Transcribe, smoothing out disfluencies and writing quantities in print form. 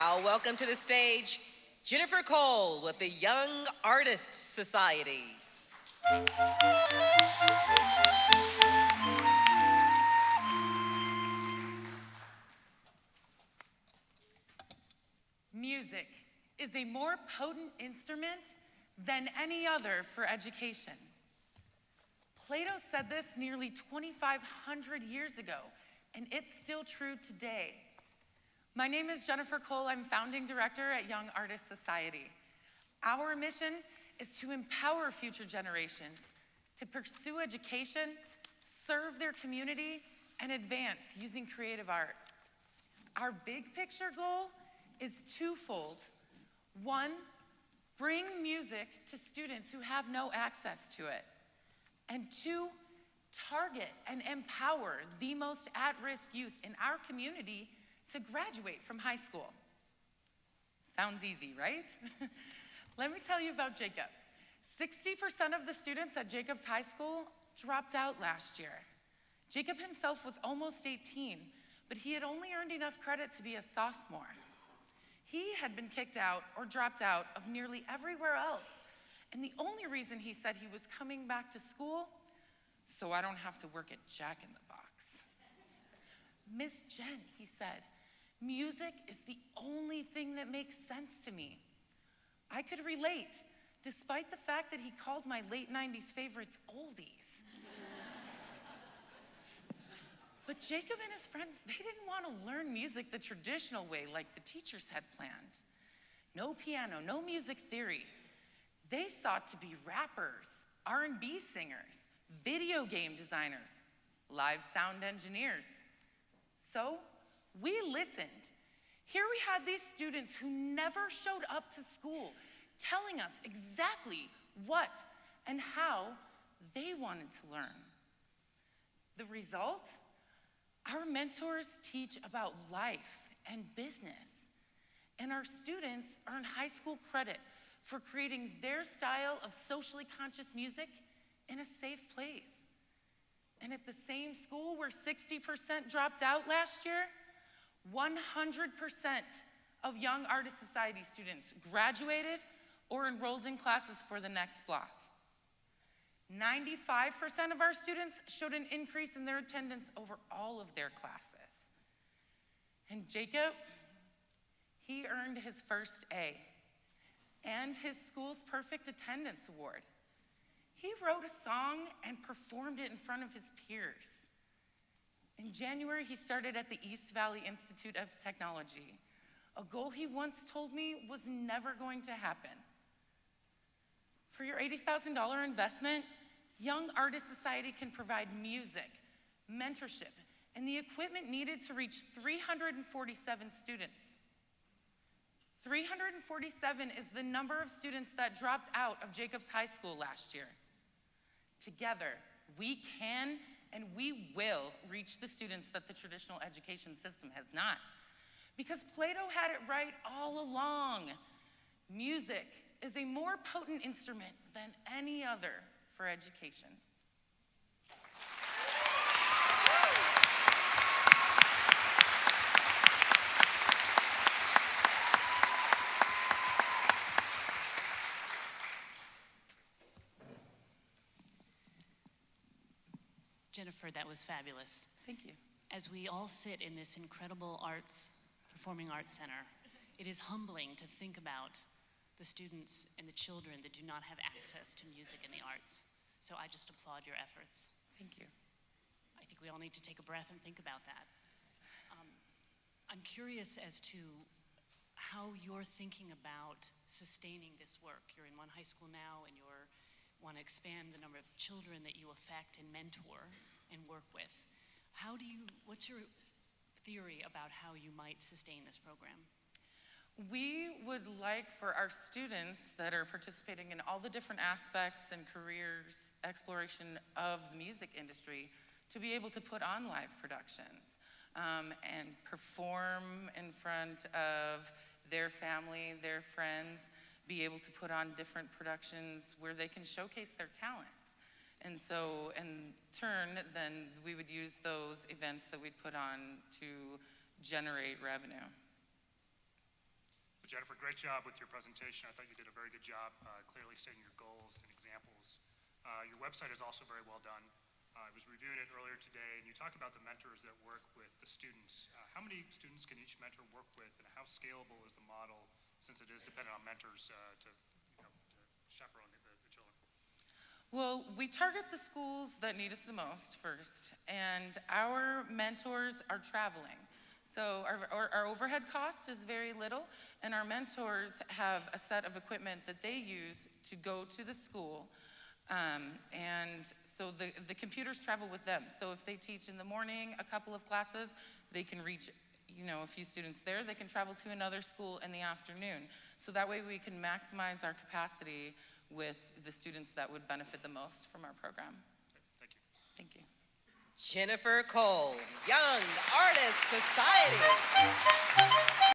I'll welcome to the stage Jennifer Cole with the Young Artists Society. Music is a more potent instrument than any other for education. Plato said this nearly 2,500 years ago, and it's still true today. My name is Jennifer Cole. I'm founding director at Young Artists Society. Our mission is to empower future generations to pursue education, serve their community, and advance using creative art. Our big picture goal is twofold. One, bring music to students who have no access to it. And two, target and empower the most at-risk youth in our community to graduate from high school. Sounds easy, right? Let me tell you about Jacob. 60% of the students at Jacobs High School dropped out last year. Jacob himself was almost 18, but he had only earned enough credit to be a sophomore. He had been kicked out or dropped out of nearly everywhere else, and the only reason he said he was coming back to school, so I don't have to work at Jack in the Box. Miss Jen, he said, music is the only thing that makes sense to me. I could relate, despite the fact that he called my late 90s favorites oldies. But Jacob and his friends, they didn't want to learn music the traditional way like the teachers had planned. No piano, no music theory. They sought to be rappers, R&B singers, video game designers, live sound engineers. So we listened. Here we had these students who never showed up to school telling us exactly what and how they wanted to learn. The result? Our mentors teach about life and business, and our students earn high school credit for creating their style of socially conscious music in a safe place. And at the same school where 60% dropped out last year, 100% of Young Artist Society students graduated or enrolled in classes for the next block. 95% of our students showed an increase in their attendance over all of their classes. And Jacob, he earned his first A and his school's perfect attendance award. He wrote a song and performed it in front of his peers. In January, he started at the East Valley Institute of Technology, a goal he once told me was never going to happen. For your $80,000 investment, Young Artist Society can provide music, mentorship, and the equipment needed to reach 347 students. 347 is the number of students that dropped out of Jacobs High School last year. Together, we can and we will reach the students that the traditional education system has not. Because Plato had it right all along. Music is a more potent instrument than any other for education. Jennifer, that was fabulous. Thank you. As we all sit in this incredible performing arts center, it is humbling to think about the students and the children that do not have access to music and the arts. So I just applaud your efforts. Thank you. I think we all need to take a breath and think about that. I'm curious as to how you're thinking about sustaining this work. You're in one high school now and you want to expand the number of children that you affect and mentor and work with. What's your theory about how you might sustain this program? We would like for our students that are participating in all the different aspects and careers exploration of the music industry to be able to put on live productions and perform in front of their family, their friends, be able to put on different productions where they can showcase their talent. And so in turn, then we would use those events that we'd put on to generate revenue. Jennifer, great job with your presentation. I thought you did a very good job clearly stating your goals and examples. Your website is also very well done. I was reviewing it earlier today, and you talk about the mentors that work with the students. How many students can each mentor work with, and how scalable is the model, since it is dependent on mentors to chaperone the children? Well, we target the schools that need us the most first, and our mentors are traveling. So our overhead cost is very little, and our mentors have a set of equipment that they use to go to the school. And so the computers travel with them. So if they teach in the morning a couple of classes, they can reach a few students there. They can travel to another school in the afternoon. So that way we can maximize our capacity with the students that would benefit the most from our program. Thank you. Thank you. Jennifer Cole, Young Artists Society.